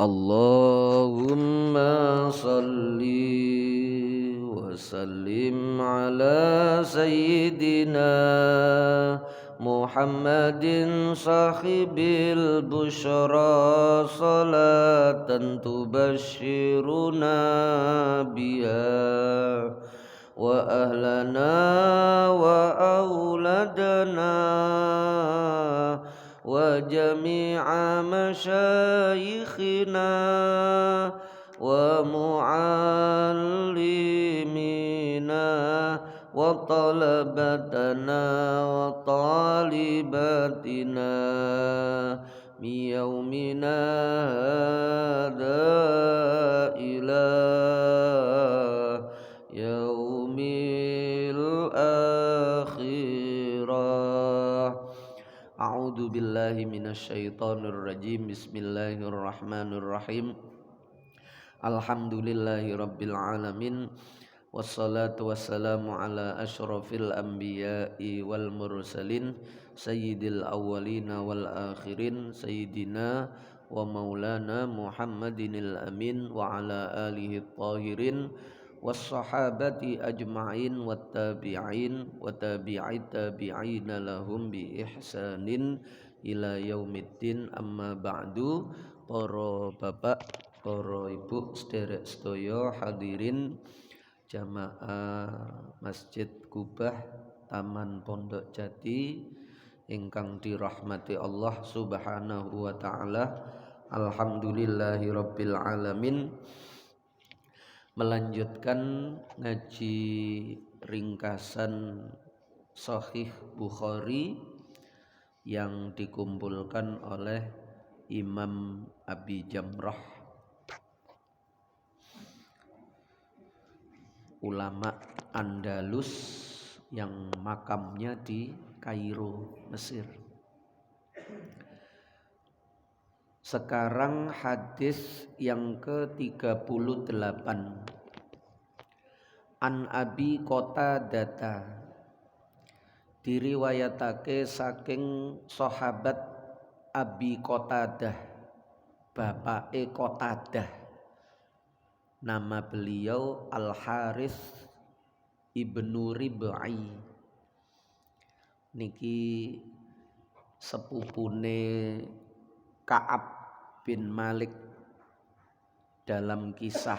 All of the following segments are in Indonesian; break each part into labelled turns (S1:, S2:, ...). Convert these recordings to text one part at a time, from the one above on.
S1: Allahumma salli wa sallim ala sayyidina Muhammadin sahibil busyara salatan tubashiruna biha wa ahlana wa auladana wa jami'a masyayikhina wa muallimina wa talabatana wa talibatina min yaumina hadha ila yaumil akhirah. A'udzu billahi minasyaitonir rajim. Bismillahirrahmanirrahim. Alhamdulillahi rabbil alamin. Wassalatu wassalamu ala asyrafil anbiya'i wal mursalin sayyidil awwalina wal akhirin sayyidina wa maulana Muhammadinil amin wa ala alihi tahirin wassahabati ajma'in wattabi'in wa tabi'it tabi'ina lahum bi ihsanin ila yaumiddin. Amma ba'du. Para bapak, para ibu, sederek sedaya hadirin jamaah Masjid Kubah Taman Pondok Jati ingkang dirahmati Allah Subhanahu wa taala. Alhamdulillahirabbil alamin. Melanjutkan ngaji ringkasan Sahih Bukhari yang dikumpulkan oleh Imam Abi Jamrah, ulama Andalus yang makamnya di Kairo, Mesir. Sekarang hadis yang ke-38. An Abi Qatadah, diriwayatake saking sahabat Abi Qatadah, bapake Qatadah. Nama beliau Al Harits ibnu Rib'i. Niki sepupune Ka'ab bin Malik dalam kisah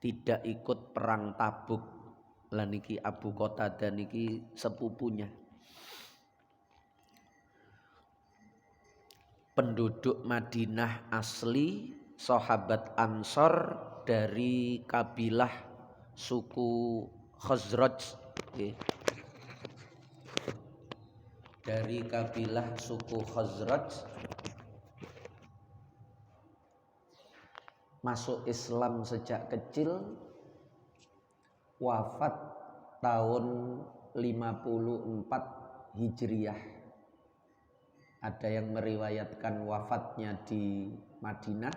S1: tidak ikut perang Tabuk. Lah niki Abu Qatadah niki sepupunya. Penduduk Madinah asli, sahabat Ansor dari kabilah suku Khazraj. Dari kabilah suku Khazraj, masuk Islam sejak kecil, wafat tahun 54 Hijriah. Ada yang meriwayatkan wafatnya di Madinah,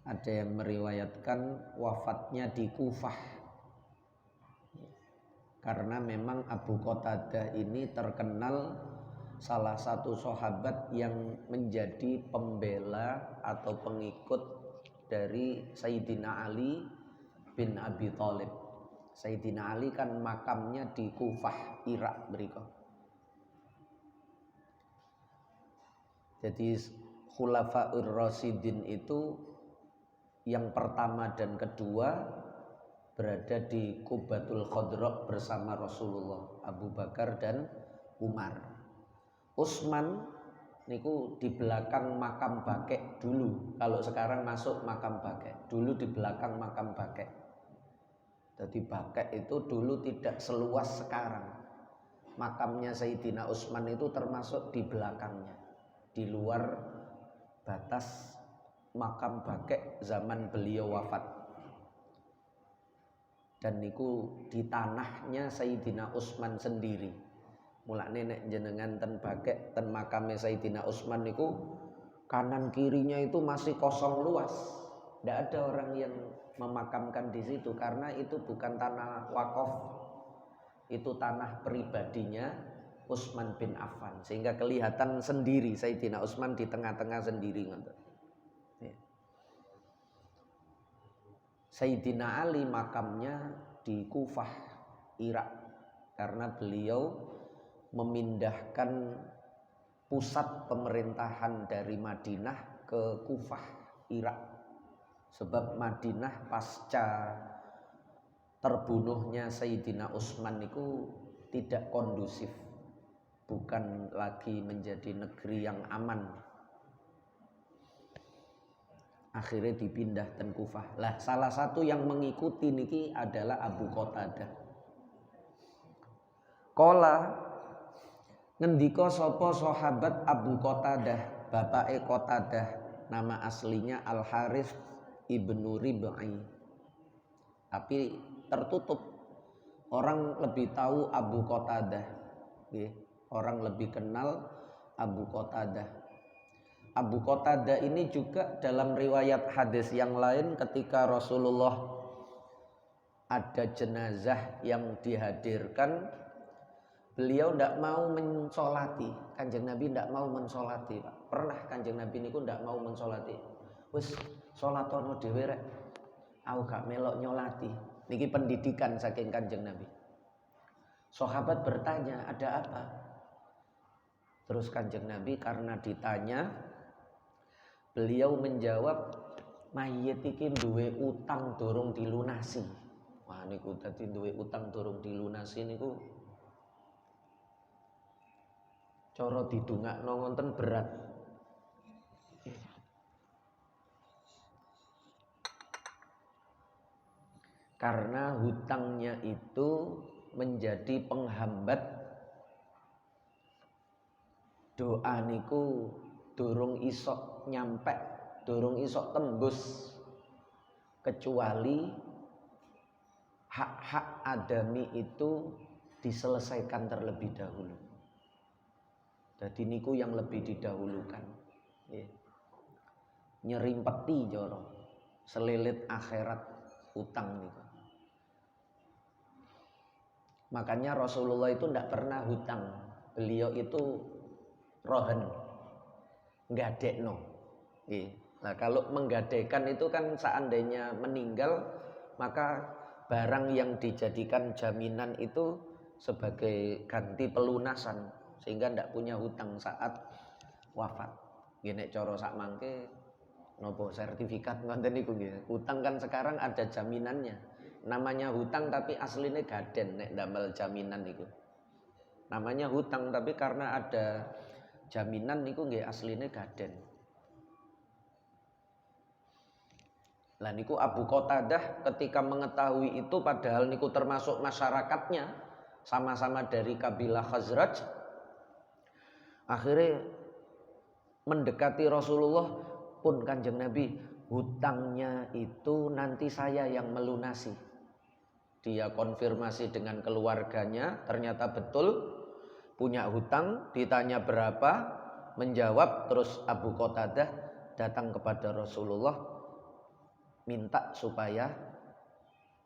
S1: ada yang meriwayatkan wafatnya di Kufah. Karena memang Abu Qatadah ini terkenal salah satu sahabat yang menjadi pembela atau pengikut dari Sayyidina Ali bin Abi Thalib. Sayyidina Ali kan makamnya di Kufah, Irak berikut. Jadi Khulafaur Rasyidin itu yang pertama dan kedua berada di Qubatul Khadra bersama Rasulullah, Abu Bakar dan Umar. Utsman niku di belakang makam Baqi' dulu. Kalau sekarang masuk makam Baqi', dulu di belakang makam Baqi'. Jadi Baqi' itu dulu tidak seluas sekarang. Makamnya Sayyidina Utsman itu termasuk di belakangnya, di luar batas makam Baqi' zaman beliau wafat. Dan niku di tanahnya Sayyidina Utsman sendiri. Mulane nek jenengan ten Baqi', ten makame Sayyidina Utsman niku kanan kirinya itu masih kosong luas. Tidak ada orang yang memakamkan di situ karena itu bukan tanah wakaf. Itu tanah pribadinya Utsman bin Affan, sehingga kelihatan sendiri Sayyidina Utsman di tengah-tengah sendiri ngoten. Ya. Sayyidina Ali makamnya di Kufah, Irak, karena beliau memindahkan pusat pemerintahan dari Madinah ke Kufah, Irak. Sebab Madinah pasca terbunuhnya Sayyidina Utsman itu tidak kondusif, bukan lagi menjadi negeri yang aman. Akhirnya dipindah ten Kufah. Lah salah satu yang mengikuti niki adalah Abu Qatadah. Kola ngendika sapa sahabat Abu Qatadah, bapake Qatadah, nama aslinya Al Harith ibnu Rib'i. Tapi tertutup. Orang lebih tahu Abu Qatadah. Orang lebih kenal Abu Qatadah. Abu Qatadah ini juga dalam riwayat hadis yang lain ketika Rasulullah ada jenazah yang dihadirkan, beliau tidak mau mensolati. Kanjeng Nabi tidak mau mensolati, Pak. Pernah Kanjeng Nabi niku tidak mau mensolati. Wis solatono dhewe rek. Aku gak melok nyolati. Niki pendidikan saking Kanjeng Nabi. Sahabat bertanya, ada apa? Terus Kanjeng Nabi karena ditanya, beliau menjawab, mayit iki duwe utang durung dilunasi. Wah niku dadi duwe utang durung dilunasi niku cara didongakno ngonten berat. Karena hutangnya itu menjadi penghambat doa niku durung isok nyampe, durung isok tembus, kecuali hak-hak adami itu diselesaikan terlebih dahulu. Jadi niku yang lebih didahulukan. Nyerimpeti joro, selilit akhirat utang niku. Makanya Rasulullah itu tidak pernah hutang. Beliau itu rohen, gadekno. Nah kalau menggadekan itu kan seandainya meninggal, maka barang yang dijadikan jaminan itu sebagai ganti pelunasan, sehingga tidak punya hutang saat wafat. Gini coro sak mangke nopo sertifikat ngoten niku nggih. Hutang kan sekarang ada jaminannya. Namanya hutang tapi aslinya gaden nek damel jaminan niku. Namanya hutang tapi karena ada jaminan niku nggih aslinya gaden. Lah niku Abu Qatadah ketika mengetahui itu, padahal niku termasuk masyarakatnya, sama-sama dari kabilah Khazraj, akhirnya mendekati Rasulullah, pun Kanjeng Nabi, hutangnya itu nanti saya yang melunasi. Dia konfirmasi dengan keluarganya, ternyata betul punya hutang, ditanya berapa, menjawab, terus Abu Qatadah datang kepada Rasulullah minta supaya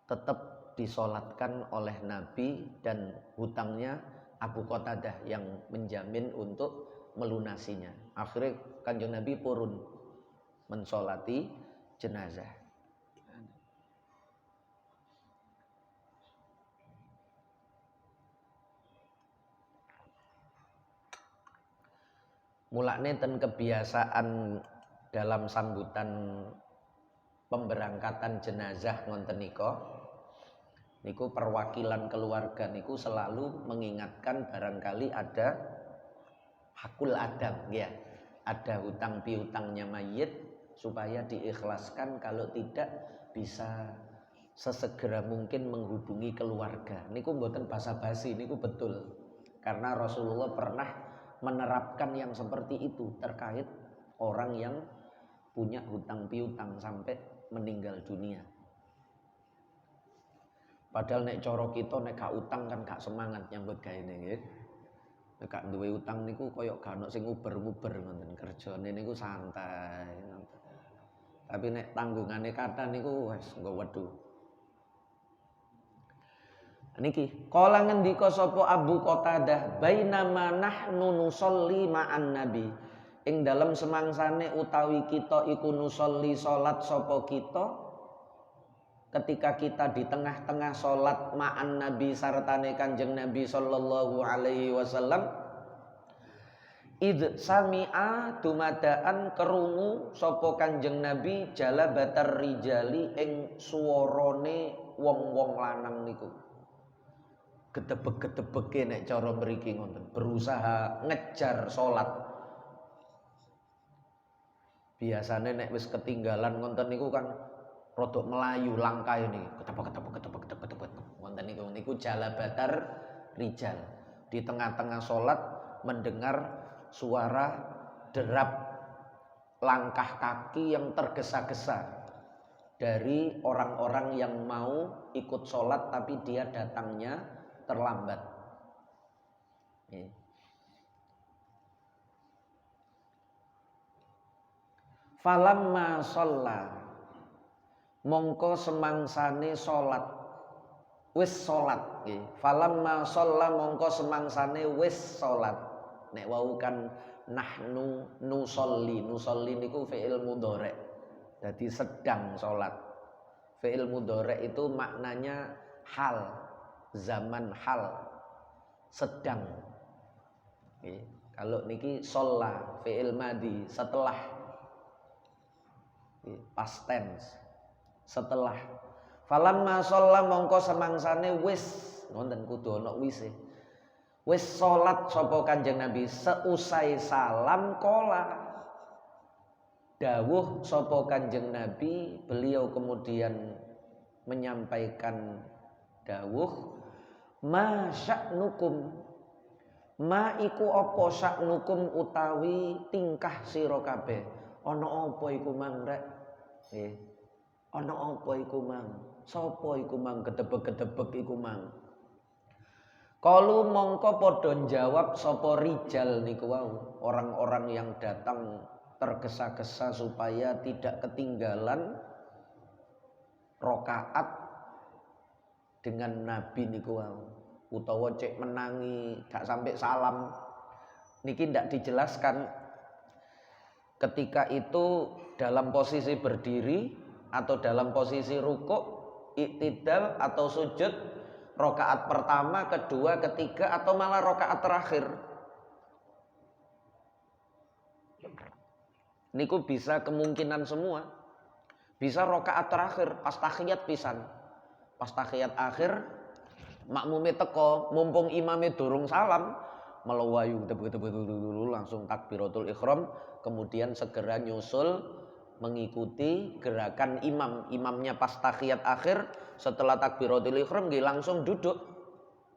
S1: tetap disolatkan oleh Nabi, dan hutangnya Abu Qatadah yang menjamin untuk melunasinya. Akhirnya Kanjeng Nabi purun mensolati jenazah. Mulane ten kebiasaan dalam sambutan pemberangkatan jenazah ngonten niku perwakilan keluarga niku selalu mengingatkan barangkali ada hakul adam ya, ada hutang piutangnya mayit supaya diikhlaskan, kalau tidak bisa sesegera mungkin menghubungi keluarga. Niku mboten basa-basi, niku betul. Karena Rasulullah pernah menerapkan yang seperti itu terkait orang yang punya hutang piutang sampai meninggal dunia. Padahal nek coro kita nek gak utang kan gak semangat nyambut gawe nggih. Nek gak duwe utang niku koyo gak ono sing nguber-nguber ngoten, kerjane niku santai. Tapi nek tanggungane kathah niku wis nggo wedu. Niki kala ngendika sapa Abu Qatadah bainama nahnu nusolli ma'an nabi ing dalem semangsane utawi kita iku nusolli salat sapa kita ketika kita di tengah-tengah salat ma'an nabi sartane Kanjeng Nabi sallallahu alaihi wasallam id sami'a dumadaan kerungu sapa Kanjeng Nabi jalabatar rijali ing suwarane wong-wong lanang niku gedebek-gedebeke nek cara mriki ngoten berusaha ngejar salat biasane nek wis ketinggalan ngoten niku kan rodok melayu langkah ini ketebek ngoten niku jalabatar rijal di tengah-tengah salat mendengar suara derap langkah kaki yang tergesa-gesa dari orang-orang yang mau ikut sholat tapi dia datangnya terlambat. Falamma sholla mongko semangsane sholat wis sholat. Falamma sholla mongko semangsane wis sholat. Nek wau kan nahnu nusolli niku fi'il mudhari. Jadi sedang sholat. Fi'il mudhari itu maknanya hal, zaman hal, sedang. Kalau niki sholla fi'il madhi setelah, past tense, setelah. Falamma sholla mongko semangsane wis, ngoten kudu ana wise. Wis salat sapa Kanjeng Nabi seusai salam kola dawuh sapa Kanjeng Nabi beliau kemudian menyampaikan dawuh ma sya'nukum ma iku apa sya'nukum utawi tingkah sira kabeh ana apa iku mang rek ana apa iku mang sapa iku mang gedebek-gedebek iku mang Kalu mongko padha jawab sapa rijal niku wau, orang-orang yang datang tergesa-gesa supaya tidak ketinggalan rakaat dengan Nabi niku wau. Utawa cek menangi gak sampai salam. Niki ndak dijelaskan ketika itu dalam posisi berdiri atau dalam posisi rukuk, iktidal atau sujud. Rakaat pertama, kedua, ketiga atau malah rakaat terakhir. Niku bisa kemungkinan semua. Bisa rakaat terakhir pas tahiyat pisan. Pas tahiyat akhir makmume teko, mumpung imame durung salam, melewayu dulu langsung takbiratul ihram, kemudian segera nyusul mengikuti gerakan imam. Imamnya pas tahiyat akhir setelah takbiratul ihram nggih langsung duduk.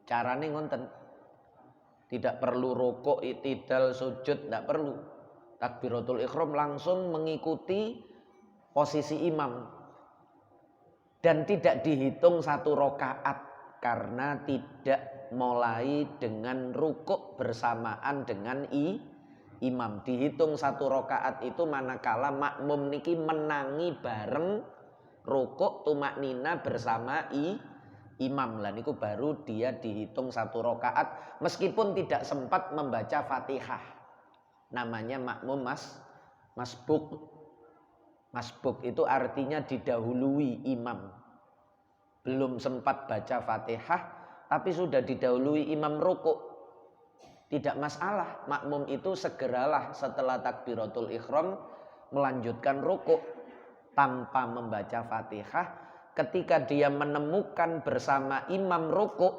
S1: Carane ngonten. Tidak perlu rukuk, i'tidal, sujud, tidak perlu. Takbiratul ihram langsung mengikuti posisi imam. Dan tidak dihitung satu rakaat karena tidak mulai dengan rukuk bersamaan dengan imam. Dihitung satu rakaat itu manakala makmum niki menangi bareng rukuk tumaknina bersama imam. Lah niku baru dia dihitung satu rakaat meskipun tidak sempat membaca Fatihah. Namanya makmum masbuk. Masbuk itu artinya didahului imam. Belum sempat baca Fatihah tapi sudah didahului imam rukuk. Tidak masalah, makmum itu segeralah setelah takbiratul ihram melanjutkan rukuk tanpa membaca Fatihah. Ketika dia menemukan bersama imam rukuk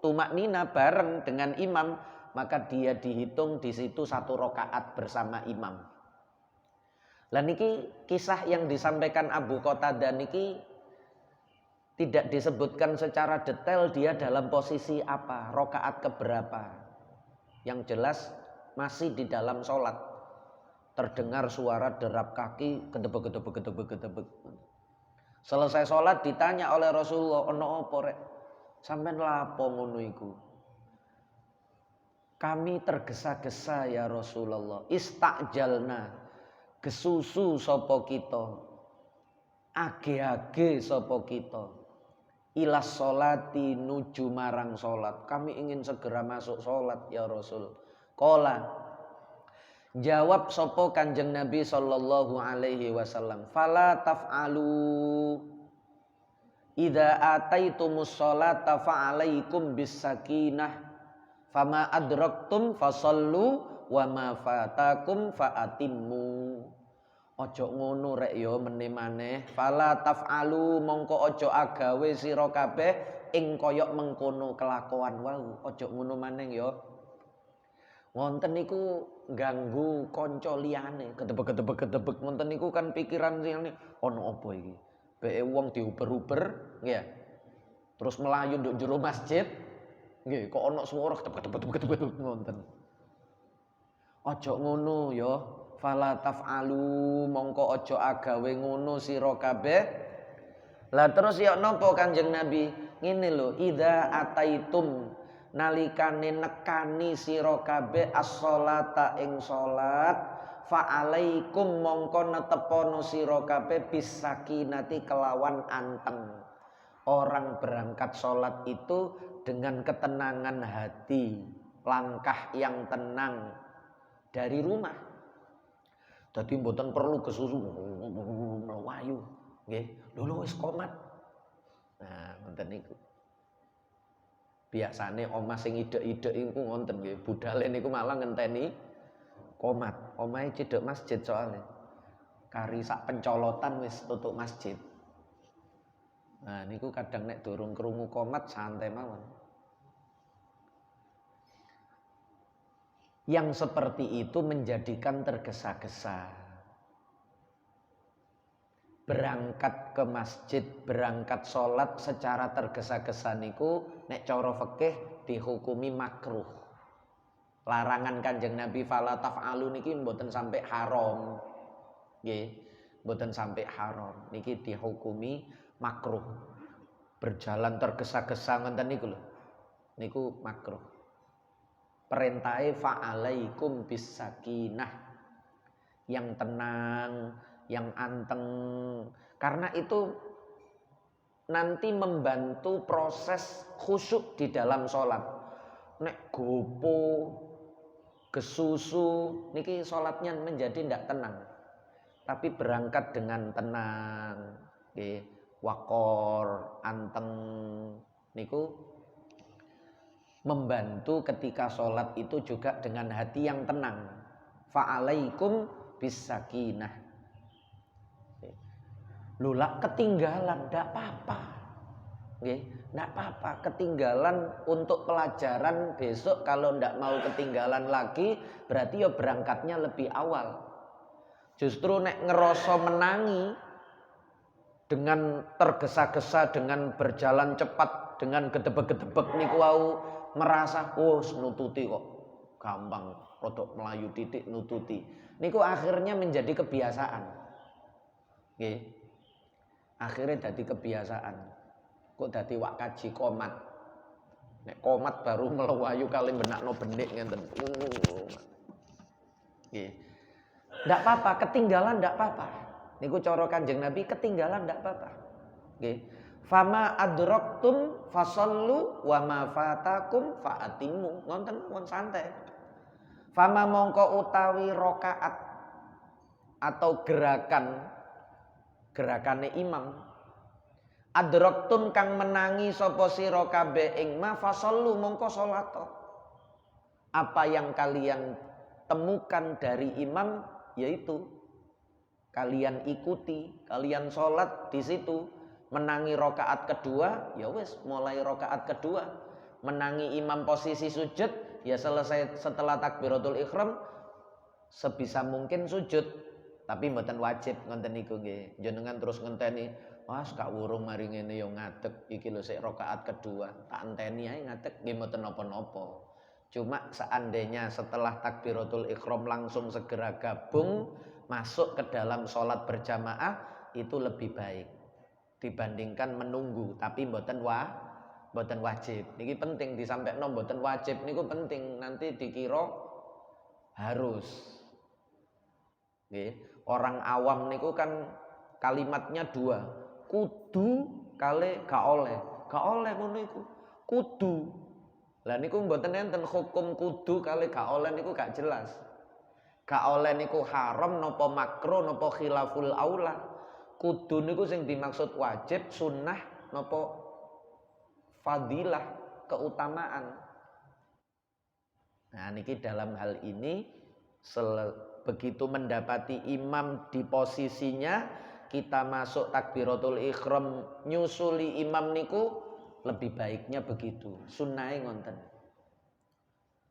S1: tumaknina bareng dengan imam, maka dia dihitung di situ satu rakaat bersama imam. Lah niki kisah yang disampaikan Abu Qatadah niki tidak disebutkan secara detail dia dalam posisi apa, rakaat keberapa. Yang jelas masih di dalam sholat. Terdengar suara derap kaki gedebek. Selesai sholat ditanya oleh Rasulullah, ono apa rek? Sampeyan lapo ngono iku? Kami tergesa-gesa ya Rasulullah. Istajalna. Gesusu sapa kita. Age-age sapa kita. ilas sholati nuju marang sholat. Kami ingin segera masuk sholat ya Rasul. Qala jawab sopo Kanjeng Nabi sallallahu alaihi wasallam, fala taf'alu idza ataitumus sholata fa'alaikum bis sakinah fama adraktum fasallu wa ma fatakum fa'atimmu. Ojo ngono rek yo meneh-maneh, fala taf'alu mongko ojo agawe sira kabeh ing koyok mengkono kelakuan wau. Ojo ngono maneh yo. Wonten niku ganggu kanca liyane, gedebek wonten niku kan pikiran liyane ono apa iki? Beke wong diuber-uber nggih. Terus melayu nduk jero masjid. Nggih, kok ono swara gedebek ngoten. Ojo ngono ya. Fala taf'alu mongko ojo agawe ngono sira kabeh. Lah terus ya napa Kanjeng Nabi? Ngene lho, idza ataitum nalikane nekani sira kabeh as-sholata ing salat fa'alaikum mongko netepono sira kabeh bisakinati kelawan anteng. Orang berangkat salat itu dengan ketenangan hati, langkah yang tenang dari rumah. Dadi mboten perlu kesusu melayu nggih. Lho wis qomat. Nah, ngoten niku. Biasane omah sing idek-idek iku ngoten nggih, budale niku malah ngenteni qomat. Omahe cedhek masjid soalnya. Kari sak pencolotan wis tutuk masjid. Nah, niku kadang nek durung krungu qomat santai mawon. Yang seperti itu menjadikan tergesa-gesa. Berangkat ke masjid, berangkat sholat secara tergesa-gesa niku nek cara fikih dihukumi makruh. Larangan Kanjeng Nabi fala taf'alu niki mboten sampai haram. Nggih, mboten sampai haram. Niki dihukumi makruh. Berjalan tergesa-gesa ngoten niku lho. Niku makruh. Perintahe fa'alaikum bisakinah, yang tenang, yang anteng, karena itu nanti membantu proses khusyuk di dalam sholat. Nek gopo, kesusu, niki sholatnya menjadi tidak tenang. Tapi berangkat dengan tenang, wakor, anteng, niku membantu ketika sholat itu juga dengan hati yang tenang. Fa'alaikum bisakinah. Lula ketinggalan, tidak apa-apa. Tidak apa-apa, ketinggalan untuk pelajaran besok. Kalau tidak mau ketinggalan lagi, berarti ya berangkatnya lebih awal. Justru nek ngeroso menangi dengan tergesa-gesa, dengan berjalan cepat, dengan gedebek-gedebek niku wau, merasa nututi kok gampang, rodok melayu titik nututi. Niku akhirnya menjadi kebiasaan. Nggih. Akhirnya jadi kebiasaan. Kok dadi wak kaji qomat. Nek qomat baru melayu kali benakno benik ngenten. Nggih. Ndak apa-apa, ketinggalan ndak apa-apa. Niku cara Kanjeng Nabi, ketinggalan ndak apa-apa. Nggih. Fama adraktum fasallu wa ma fatakum fa'atimmu. Ngoten mon santai. Fama mongko utawi rakaat atau gerakane imam. Adraktum kang menangi sapa sira kabeh ing ma fasallu mongko salat. Apa yang kalian temukan dari imam yaitu kalian ikuti, kalian salat di situ. Menangi rakaat kedua, ya wis mulai rakaat kedua. Menangi imam posisi sujud, ya selesai setelah takbiratul ihram sebisa mungkin sujud. Tapi mboten wajib ngoten niku nggih. Jenengan terus ngenteni, "Mas gak wurung mari ngene ya ngadeg, iki lho sik rakaat kedua." Tak enteni ae ngadeg nggih mboten napa-napa. Cuma seandainya setelah takbiratul ihram langsung segera gabung masuk ke dalam sholat berjamaah itu lebih baik dibandingkan menunggu, tapi mboten wajib. Niki penting disampaikan, mboten wajib niku penting, nanti dikira harus. Nggih, orang awam niku kan kalimatnya dua, kudu kali gak oleh. Gak oleh ngono iku. Kudu. Lah niku mboten enten hukum kudu kali gak oleh niku gak jelas. Gak oleh niku haram napa makruh napa khilaful aula. Kudu niku sing dimaksud wajib, sunnah napa fadilah, keutamaan. Nah niki dalam hal ini begitu mendapati imam di posisinya, kita masuk takbiratul ihram nyusuli imam niku lebih baiknya begitu. Sunnahe ngonten.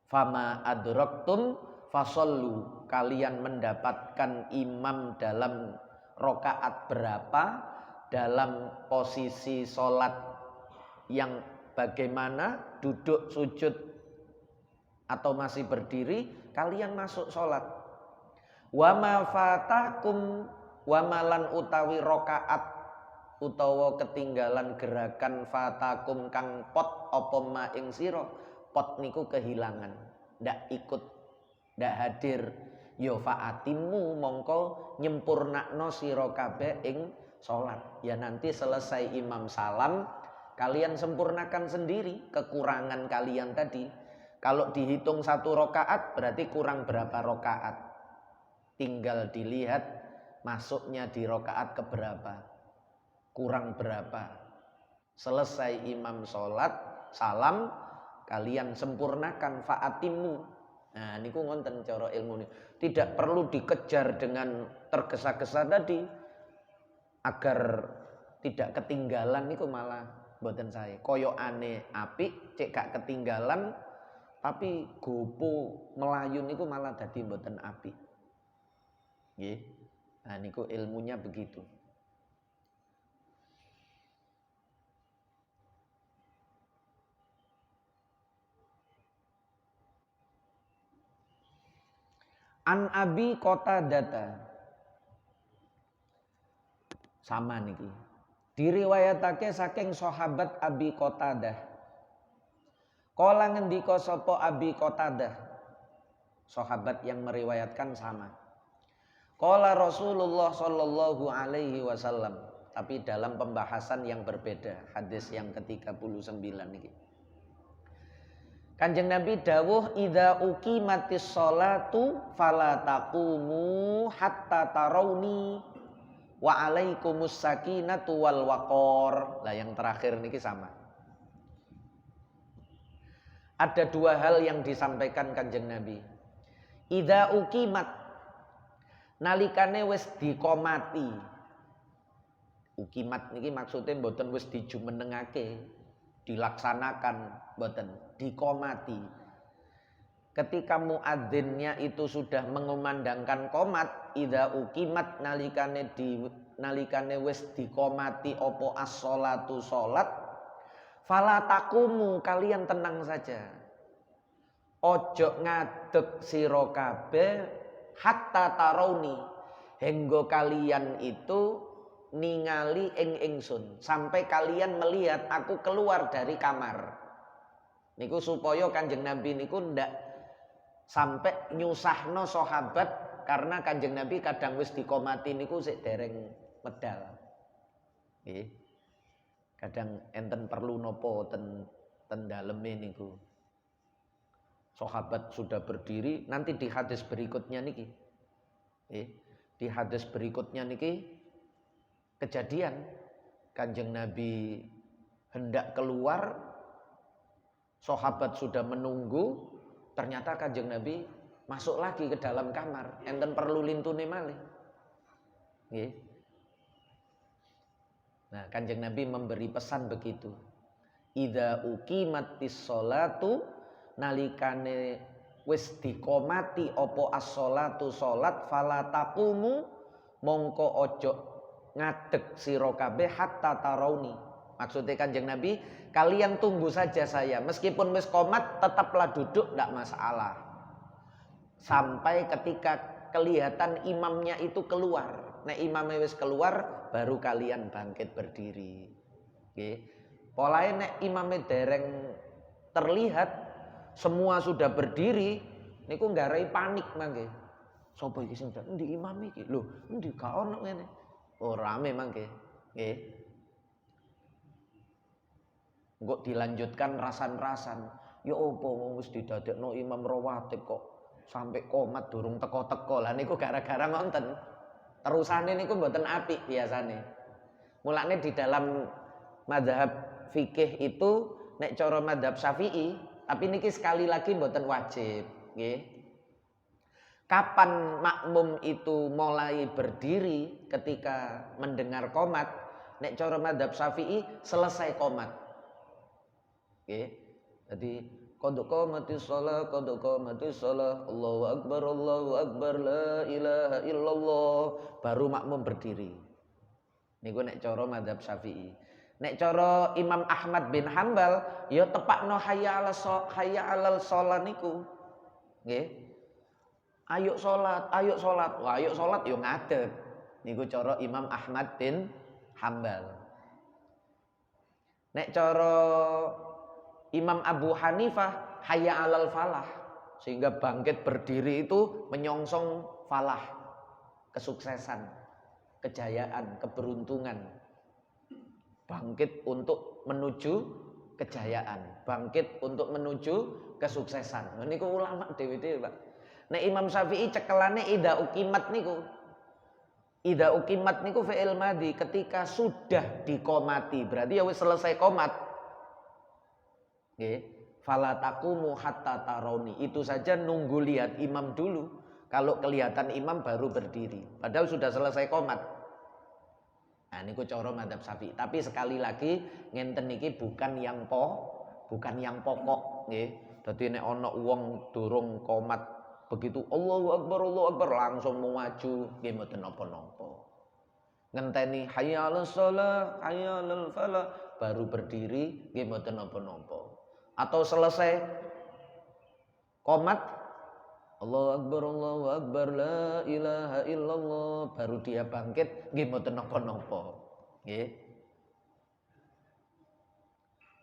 S1: Fama adraktum fasallu, kalian mendapatkan imam dalam rokaat berapa, dalam posisi sholat yang bagaimana, duduk, sujud atau masih berdiri, kalian masuk sholat. Wa ma fatakum, wa malan utawi rokaat utawa ketinggalan gerakan fatakum kang pot apa ma ing sira, pot niku kehilangan, ndak ikut, ndak hadir, ya faatimu mongko nyempurnakno sira kabeh ing salat. Ya nanti selesai imam salam, kalian sempurnakan sendiri kekurangan kalian tadi. Kalau dihitung 1 rakaat berarti kurang berapa rakaat. Tinggal dilihat masuknya di rakaat keberapa. Kurang berapa. Selesai imam sholat salam, kalian sempurnakan faatimu. Nah niku ngonten cara ilmu ini. Tidak perlu dikejar dengan tergesa-gesa tadi agar tidak ketinggalan niku malah mboten saya. Koyo aneh apik cek gak ketinggalan tapi gopo melayu niku malah dadi mboten apik. Nggih. Nah niku ilmunya begitu. An Abi Qatadah, sama niki. Diriwayatake saking sahabat Abi Qatadah. Kala ngendika sapa Abi Qatadah, sahabat yang meriwayatkan sama. Kala Rasulullah sallallahu alaihi wasallam, tapi dalam pembahasan yang berbeda, hadis yang ke-39 niki. Kanjeng Nabi dawuh idza uqimatis sholatu fala taqumu hatta tarawni wa alaikumus sakinatu wal waqor. Lah yang terakhir niki sama. Ada 2 hal yang disampaikan Kanjeng Nabi. Idza uqimat, nalikane wis dikomati. Uqimat niki maksudnya mboten wis dijumenengake, dilaksanakan, mboten, dikomati. Ketika muadzinnya itu sudah mengumandangkan qomat, idza uqimat, nalikane wis dikomati opo as-sholatu sholat, fala taqumu, kalian tenang saja. Ojo ngadeg sira kabeh hatta tarawni, hingga kalian itu ningali ing ingsun, sampai kalian melihat aku keluar dari kamar. Niku supaya Kanjeng Nabi niku ndak sampai nyusahno sahabat, karena Kanjeng Nabi kadang wis dikomati niku sik dereng medal. Nggih. Kadang enten perlu nopo ten daleme niku. Sahabat sudah berdiri, nanti di hadis berikutnya niki. Di hadis berikutnya niki kejadian Kanjeng Nabi hendak keluar, sahabat sudah menunggu, ternyata Kanjeng Nabi masuk lagi ke dalam kamar, enten perlu lintune malih. Nggih. Nah, Kanjeng Nabi memberi pesan begitu. Idza uqimatis sholatu, nalikane wis dikomati opo as-sholatu sholat, fala taqumu, mongko ojo ngadeg sira kabeh hatta tarawni. Maksudnya Kanjeng Nabi, kalian tunggu saja saya, meskipun wis qomat tetaplah duduk, tidak masalah. Sampai ketika kelihatan imamnya itu keluar. Nek imamnya wis keluar, baru kalian bangkit berdiri. Nggih. Polahe nek imamnya dereng terlihat, semua sudah berdiri, niku nggarai panik mangke. Sopo iki sing endi imam iki? Lho, endi gak ono ngene. Oh rame mangke. Nggih. Engko dilanjutkan rasan-rasan. Ya opo wis didadekno imam rawatib kok sampai komat durung teko-teko. Lah niku gara-gara ngonten. Terusane niku mboten apik biasane. Mulane di dalam mazhab fikih itu nek cara mazhab Syafi'i, tapi niki sekali lagi mboten wajib, nggih. Kapan makmum itu mulai berdiri ketika mendengar qomat? Nek cara mazhab Syafi'i selesai qomat. Oke. Jadi qad qamatis shalah, Allahu akbar, la ilaha illallah, baru makmum berdiri. Niku nek cara mazhab Syafi'i. Nek cara Imam Ahmad bin Hambal ya tepakno hayya 'alal shalah niku. Nggih. Ayo salat. Wah, ayo salat yo ngadeg. Niku cara Imam Ahmad bin Hambal. Nek cara Imam Abu Hanifah hayya 'alal falah. Sehingga bangkit berdiri itu menyongsong falah, kesuksesan, kejayaan, keberuntungan. Bangkit untuk menuju kejayaan, bangkit untuk menuju kesuksesan. Niku ulama dhewe-dhewe, Pak. Nek Imam Syafi'i cekelane idza uqimat niku. Idza uqimat niku fi'il madhi, ketika sudah diqomati, berarti ya wis selesai qomat. Nggih. Fala taqumu hatta tarawni. Itu saja nunggu lihat imam dulu. Kalau kelihatan imam baru berdiri. Padahal sudah selesai qomat. Nah niku cara mazhab Syafi'i. Tapi sekali lagi ngenten niki bukan yang pokok, nggih. Dadi nek ana wong durung qomat begitu Allahu Akbar langsung maju nggih mboten napa-napa. Ngenteni hayya 'alas shalah, hayya 'alal falah baru berdiri nggih mboten napa-napa. Atau selesai qomat Allahu Akbar, la ilaha illallah, baru dia bangkit nggih mboten napa-napa. Nggih.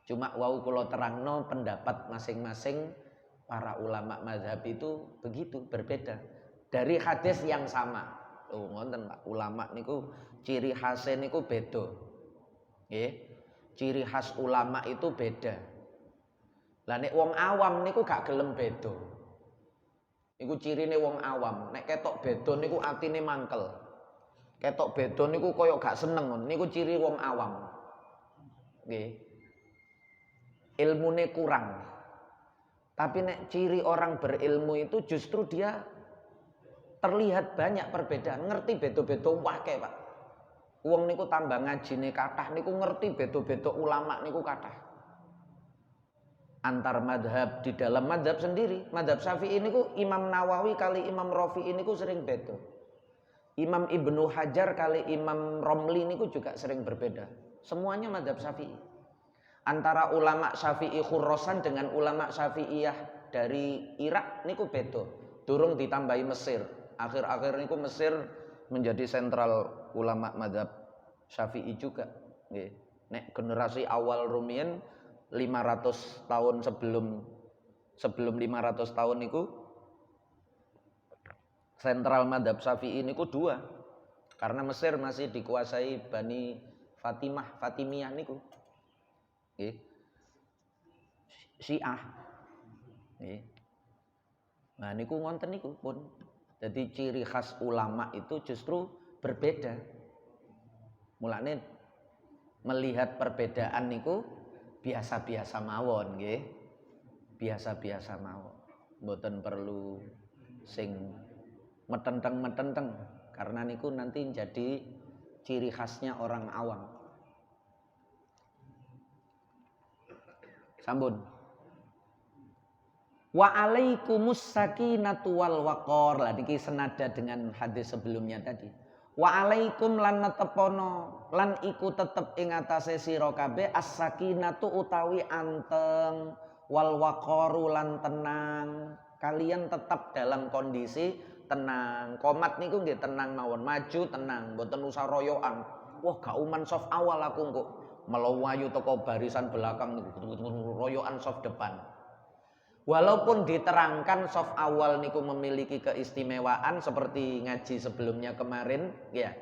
S1: Cuma wau kula terangno pendapat masing-masing para ulama mazhab itu begitu berbeda dari hadis yang sama. Oh ngoten Pak, ulama niku ciri khasnya niku beda. Nggih. Ciri khas ulama itu beda. Lah nek wong awam niku gak gelem beda. Iku cirine wong awam. Nek ketok beda niku atine mangkel. Ketok beda niku kaya gak seneng. Niku ciri wong awam. Nggih. Ilmune kurang. Tapi nek ciri orang berilmu itu justru dia terlihat banyak perbedaan, ngerti beda-beda wae, Pak. Wong niku tambah ngajine kathah niku ngerti beda-beda ulama niku kathah. Antar madhab di dalam madhab sendiri, madhab Syafi'i niku Imam Nawawi kali Imam Rafi'i niku sering beda. Imam Ibnu Hajar kali Imam Romli niku juga sering berbeda. Semuanya madhab Syafi'i. Antara ulama Syafi'i Khurasan dengan ulama Syafi'iyah dari Irak niku beda. Durung ditambahi Mesir. Akhir-akhir niku Mesir menjadi sentral ulama madhab Syafi'i juga. Nggih. Nek generasi awal rumiyin 500 tahun sebelum 500 tahun niku sentral madhab Syafi'i niku dua. Karena Mesir masih dikuasai Bani Fatimiyah niku. Nggih. Syiah. Nggih. Nah niku ngonten niku pun. Jadi ciri khas ulama itu justru berbeda. Mulane melihat perbedaan niku biasa-biasa mawon nggih. Biasa-biasa mawon. Mboten perlu sing metenteng-metenteng karena niku nanti jadi ciri khasnya orang awam. Sambun. Wa alaikumus sakinatu wal waqar. Lah niki senada dengan hadis sebelumnya tadi. Wa alaikum lan netepono lan iku tetep ing atase sira kabeh as-sakinatu utawi anteng wal waqaru lan tenang. Kalian tetap dalam kondisi tenang. Qomat niku nggih tenang mawon, maju tenang, mboten usah royokan. Wah, gak uman soft awal aku kok melawayu teko barisan belakang niku royokan soft depan. Walaupun diterangkan soft awal niku memiliki keistimewaan seperti ngaji sebelumnya kemarin, ya.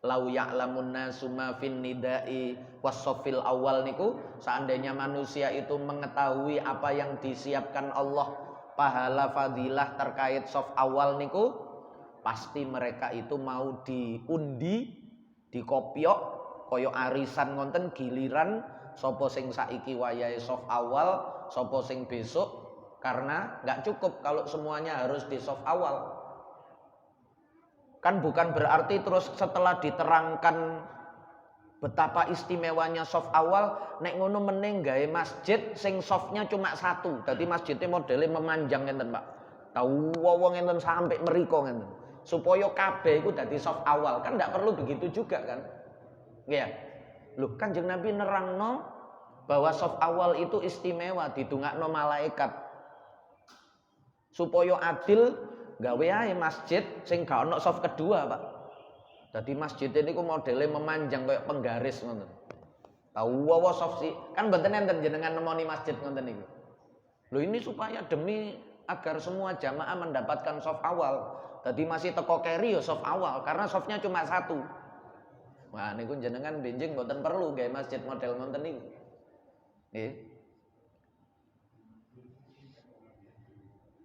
S1: lau ya'lamun nasu ma fin nidai wassofil awal niku, seandainya manusia itu mengetahui apa yang disiapkan Allah pahala fadilah terkait soft awal niku, pasti mereka itu mau diundi, dikopiok koyo arisan ngonten giliran sapa sing saiki wayahe soft awal, sapa sing besok, karena nggak cukup kalau semuanya harus di soft awal. Kan bukan berarti terus setelah diterangkan betapa istimewanya soft awal, nek ngono meneng gawe masjid sing softnya cuma satu. Dadi masjidnya modelnya memanjang ngenten, Pak. Tahu wong ngenten sampai meriko ngenten. Supaya kabeh iku dadi soft awal. Kan ndak perlu begitu juga kan? Ya. Loh, Kanjeng Nabi nerangno bahwa soft awal itu istimewa didongakno malaikat. Supaya adil gawe ae masjid sing gak ono soft kedua, Pak. Jadi masjid ini ku modelnya memanjang kayak penggaris ngoten. Tahu wawa soft sih, kan mboten enten jenengan nemoni masjid ngoten niku. Loh ini supaya demi agar semua jamaah mendapatkan soft awal. Jadi masih teko keri ya soft awal karena softnya cuma satu. Wah niku jenengan benjing mboten perlu gawe masjid model ngoten niku. Nggih.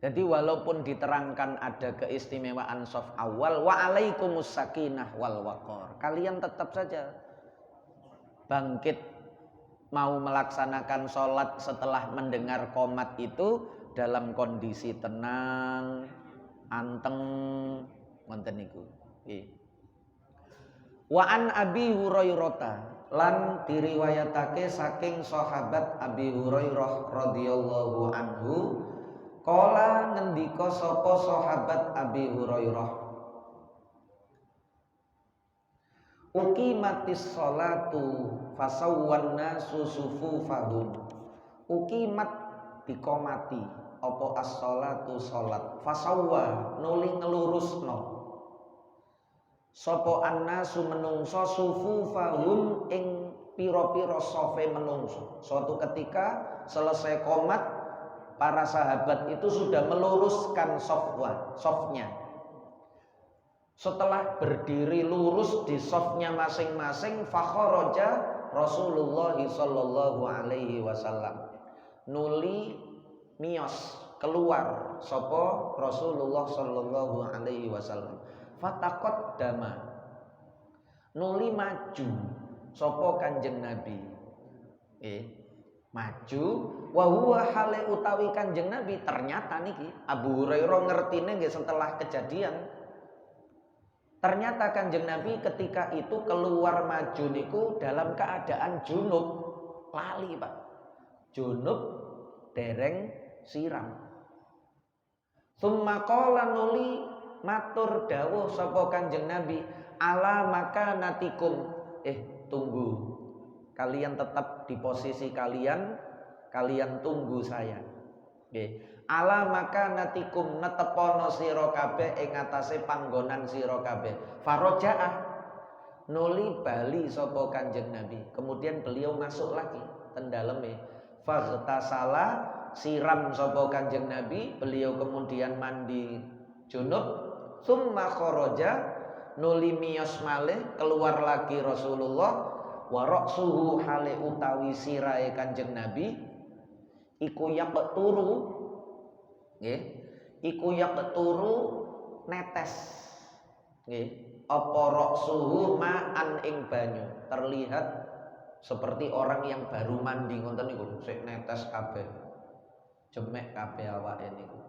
S1: Jadi walaupun diterangkan ada keistimewaan soft awal, wa alaikumus sakinah wal waqar. Kalian tetap saja bangkit mau melaksanakan sholat setelah mendengar qomat itu dalam kondisi tenang, anteng, ngoten niku. Wa an Abi Hurairah lan diriwayatake saking sahabat Abi Hurairah radhiyallahu anhu. Kala ngendika sapa sahabat Abi Hurairah, uqimatis sholatu fasawwan nasu sufufahum. Uqimat dikomati apa as-sholatu sholat, fasawwa nuli ngelurusno sapa annasu menungso sufufahum ing pira-pira sofe menungso. Suatu ketika selesai qomat, para sahabat itu sudah meluruskan softnya. Setelah berdiri lurus di softnya masing-masing, fakharaja Rasulullah sallallahu alaihi wasallam. Nuli mios keluar sapa Rasulullah sallallahu alaihi wasallam. Fataqaddama nuli maju sapa Kanjeng Nabi. Maju wa huwa hale utawi Kanjeng Nabi, ternyata niki Abu Hurairah ngertine nggih setelah kejadian. Ternyata Kanjeng Nabi ketika itu keluar maju niku dalam keadaan junub, lali Pak. Junub dereng siram. Tsumma qala nuli matur dawuh sapa Kanjeng Nabi, ala makanatikum, tunggu. Kalian tetap di posisi kalian tunggu saya. Nggih. Ala makanatikum netepono sira kabeh ing atase panggonan sira kabeh. Farajaah nuli bali sapa Kanjeng Nabi. Kemudian beliau masuk lagi ten daleme. Faghtasala siram sapa Kanjeng Nabi, beliau kemudian mandi junub. Tsumma kharaja nuli miyos malih keluar lagi Rasulullah. Warok suhu hale utawi sirahe Kanjeng Nabi iku yaqturu, nggih, iku yaqturu netes, nggih, apa rok suhu ma'an ing banyu, terlihat seperti orang yang baru mandi ngoten niku, sik netes kabeh, jemek kabeh awake niku.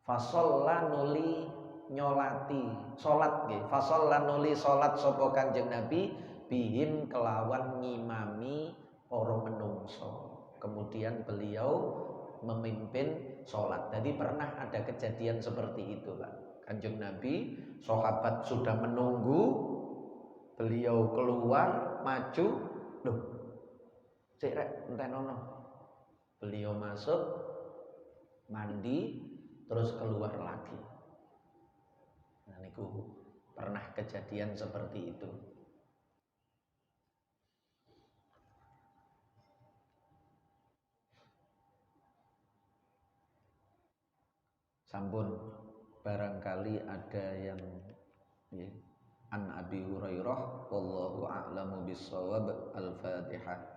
S1: Fasalla nuli nyolati, salat nggih, fasalla nuli salat sapa Kanjeng Nabi bihim kelawan ngimami para menungso. Kemudian beliau memimpin sholat. Jadi pernah ada kejadian seperti itu, Pak. Kanjeng Nabi, sahabat sudah menunggu, beliau keluar maju, loh, cek rek entenono. Beliau masuk, mandi, terus keluar lagi. Nah, niku pernah kejadian seperti itu. Sampun barangkali ada yang an Abi Hurairah wallahu a'lamu bissawab. Al-Fatihah.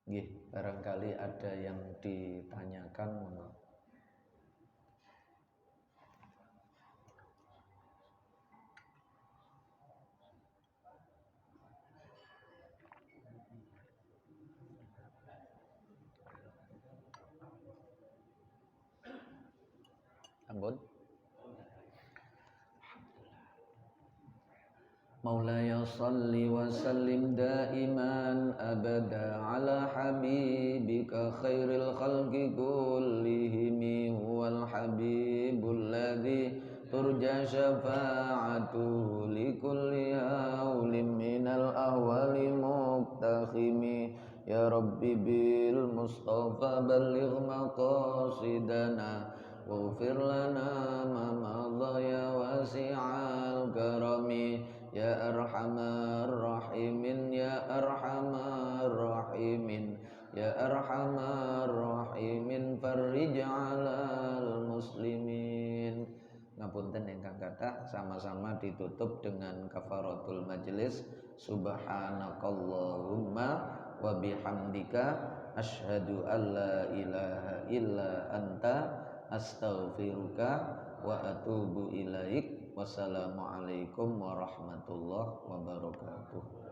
S1: Nggih, barangkali ada yang ditanyakan, monggo. Ampun. Maulaya salli wa sallim daiman abada ala habibika khairil khalqi kullihim huwal habibul ladzi turja syafa'atuhu likulli haulim minal ahwali muqtakhimi ya rabbi bil mustafa balligh maqasidana waghfir lana ma madha ya wasi'al karami ya arhamar rahimin ya arhamar rahimin ya arhamar rahimin farrij 'alal muslimin. Ngapunten ingkang kathah, sama-sama ditutup dengan kafaratul majelis. Subhanakallahumma wa bihamdika asyhadu an la ilaha illa anta astaghfiruka wa atubu ilaik. Wassalamualaikum warahmatullahi wabarakatuh.